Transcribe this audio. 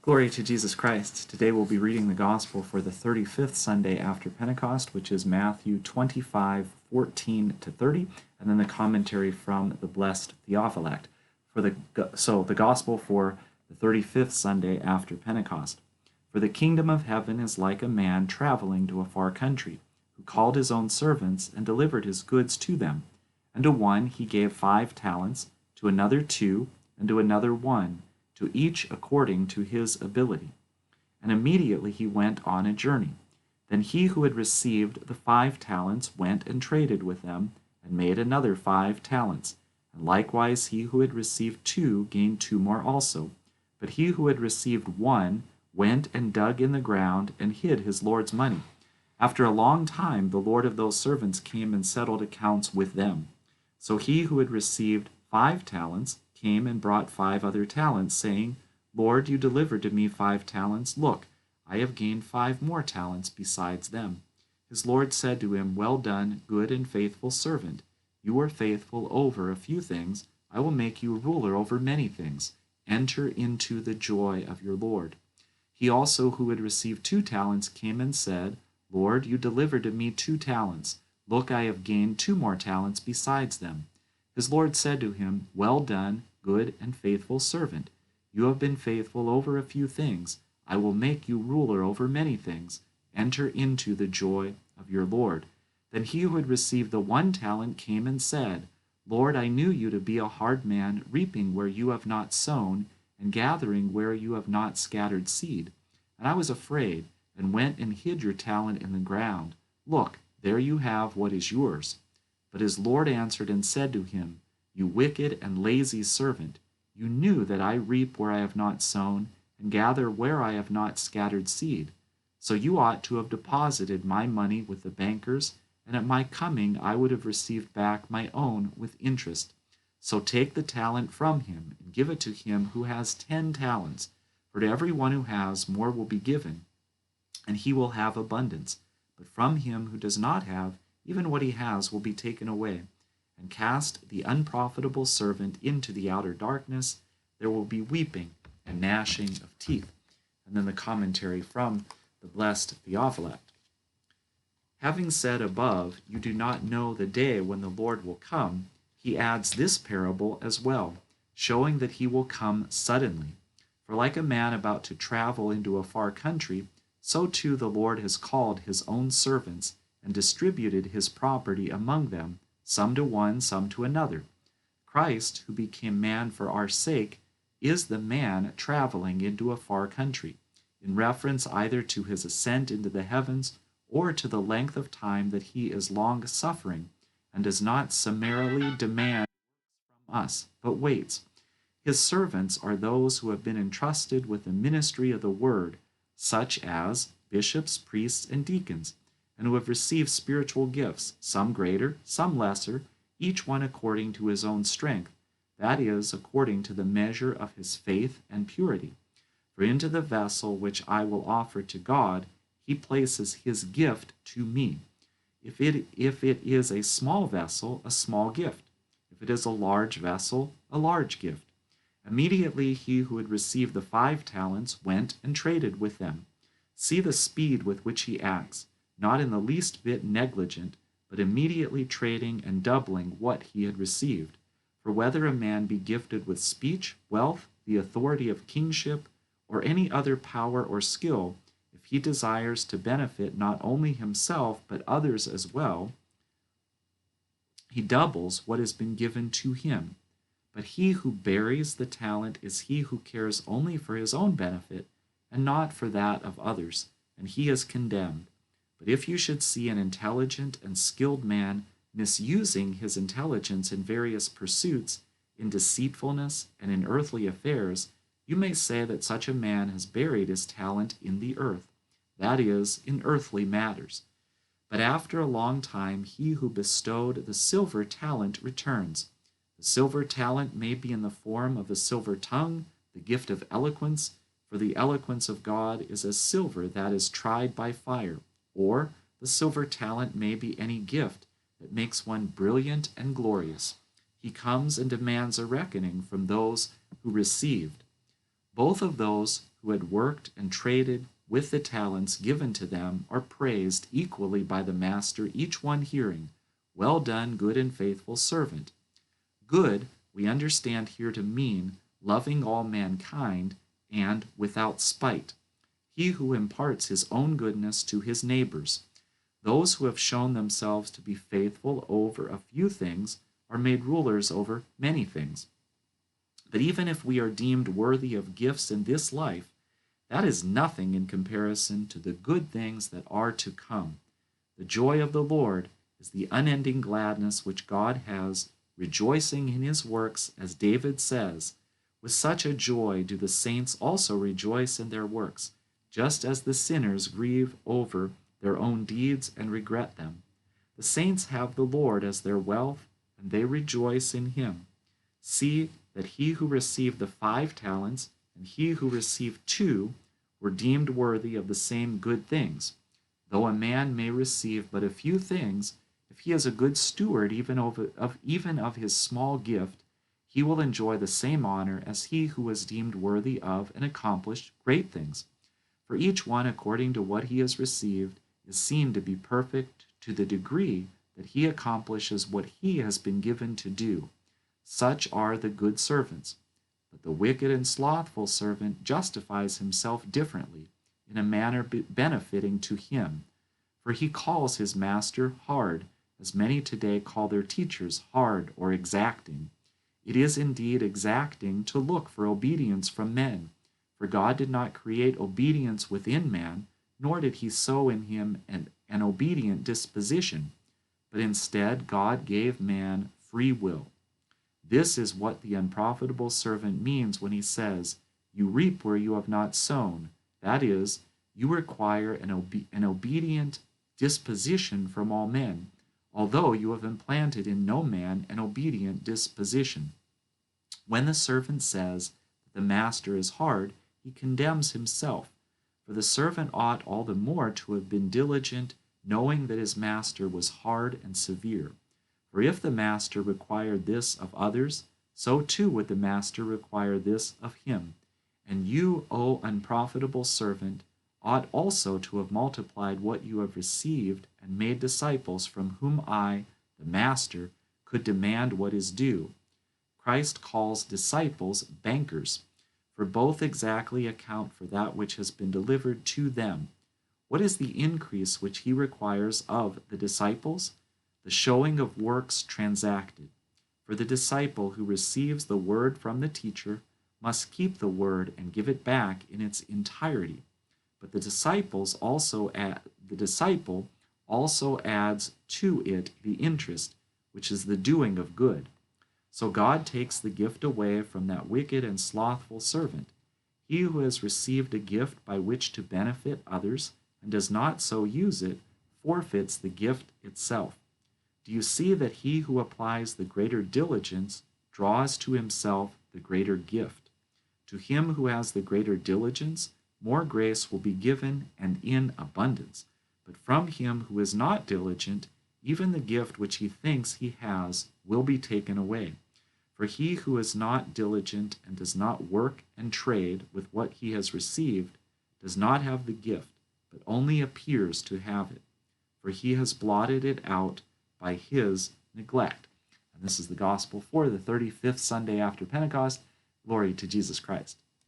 Glory to Jesus Christ. Today we'll be reading the Gospel for the 35th Sunday after Pentecost, which is Matthew 25:14 to 30, and then the commentary from the blessed Theophylact. The Gospel for the 35th Sunday after Pentecost. For the kingdom of heaven is like a man traveling to a far country, who called his own servants and delivered his goods to them. And to one he gave 5 talents, to another 2, and to another 1, to each according to his ability. And immediately he went on a journey. Then he who had received the 5 talents went and traded with them, and made another 5 talents. And likewise he who had received 2 gained 2 more also. But he who had received 1 went and dug in the ground, and hid his Lord's money. After a long time the Lord of those servants came and settled accounts with them. So he who had received 5 talents came and brought 5 other talents, saying, Lord, you delivered to me 5 talents. Look, I have gained 5 more talents besides them. His Lord said to him, Well done, good and faithful servant. You are faithful over a few things. I will make you ruler over many things. Enter into the joy of your Lord. He also who had received 2 talents came and said, Lord, you delivered to me 2 talents. Look, I have gained 2 more talents besides them. His Lord said to him, Well done, good and faithful servant. You have been faithful over a few things. I will make you ruler over many things. Enter into the joy of your Lord. Then he who had received the 1 talent came and said, Lord, I knew you to be a hard man, reaping where you have not sown, and gathering where you have not scattered seed. And I was afraid, and went and hid your talent in the ground. Look, there you have what is yours. But his Lord answered and said to him, You wicked and lazy servant, you knew that I reap where I have not sown, and gather where I have not scattered seed. So you ought to have deposited my money with the bankers, and at my coming I would have received back my own with interest. So take the talent from him, and give it to him who has 10 talents. For to every one who has, more will be given, and he will have abundance. But from him who does not have, even what he has will be taken away. And cast the unprofitable servant into the outer darkness. There will be weeping and gnashing of teeth. And then the commentary from the blessed Theophylact. Having said above, you do not know the day when the Lord will come, he adds this parable as well, showing that he will come suddenly. For like a man about to travel into a far country, so too the Lord has called his own servants, and distributed his property among them, some to one, some to another. Christ, who became man for our sake, is the man traveling into a far country, in reference either to his ascent into the heavens, or to the length of time that he is long suffering, and does not summarily demand from us, but waits. His servants are those who have been entrusted with the ministry of the word, such as bishops, priests, and deacons, and who have received spiritual gifts, some greater, some lesser, each one according to his own strength, that is, according to the measure of his faith and purity. For into the vessel which I will offer to God, he places his gift to me. If it is a small vessel, a small gift. If it is a large vessel, a large gift. Immediately he who had received the 5 talents went and traded with them. See the speed with which he acts, not in the least bit negligent, but immediately trading and doubling what he had received. For whether a man be gifted with speech, wealth, the authority of kingship, or any other power or skill, if he desires to benefit not only himself but others as well, he doubles what has been given to him. But he who buries the talent is he who cares only for his own benefit, and not for that of others, and he is condemned. But if you should see an intelligent and skilled man misusing his intelligence in various pursuits, in deceitfulness, and in earthly affairs, you may say that such a man has buried his talent in the earth, that is, in earthly matters. But after a long time he who bestowed the silver talent returns. The silver talent may be in the form of a silver tongue, the gift of eloquence, for the eloquence of God is as silver that is tried by fire. Or the silver talent may be any gift that makes one brilliant and glorious. He comes and demands a reckoning from those who received. Both of those who had worked and traded with the talents given to them are praised equally by the master, each one hearing, "Well done, good and faithful servant." Good, we understand here to mean loving all mankind and without spite. He who imparts his own goodness to his neighbors. Those who have shown themselves to be faithful over a few things are made rulers over many things. But even if we are deemed worthy of gifts in this life, that is nothing in comparison to the good things that are to come. The joy of the Lord is the unending gladness which God has, rejoicing in his works, as David says, "With such a joy do the saints also rejoice in their works, just as the sinners grieve over their own deeds and regret them." The saints have the Lord as their wealth, and they rejoice in him. See that he who received the 5 talents and he who received 2 were deemed worthy of the same good things. Though a man may receive but a few things, if he is a good steward even of his small gift, he will enjoy the same honor as he who was deemed worthy of and accomplished great things. For each one, according to what he has received, is seen to be perfect to the degree that he accomplishes what he has been given to do. Such are the good servants. But the wicked and slothful servant justifies himself differently, in a manner benefiting to him. For he calls his master hard, as many today call their teachers hard or exacting. It is indeed exacting to look for obedience from men, for God did not create obedience within man, nor did he sow in him an obedient disposition, but instead God gave man free will. This is what the unprofitable servant means when he says, "You reap where you have not sown." That is, you require an obedient disposition from all men, although you have implanted in no man an obedient disposition. When the servant says that the master is hard, he condemns himself, for the servant ought all the more to have been diligent, knowing that his master was hard and severe. For if the master required this of others, so too would the master require this of him. And you, O unprofitable servant, ought also to have multiplied what you have received and made disciples from whom I, the master, could demand what is due. Christ calls disciples bankers, for both exactly account for that which has been delivered to them. What is the increase which he requires of the disciples? The showing of works transacted. For the disciple who receives the word from the teacher must keep the word and give it back in its entirety. But the disciple also adds to it the interest, which is the doing of good. So God takes the gift away from that wicked and slothful servant. He who has received a gift by which to benefit others and does not so use it forfeits the gift itself. Do you see that he who applies the greater diligence draws to himself the greater gift? To him who has the greater diligence, more grace will be given and in abundance. But from him who is not diligent, even the gift which he thinks he has will be taken away. For he who is not diligent and does not work and trade with what he has received does not have the gift, but only appears to have it. For he has blotted it out by his neglect. And this is the gospel for the 35th Sunday after Pentecost. Glory to Jesus Christ.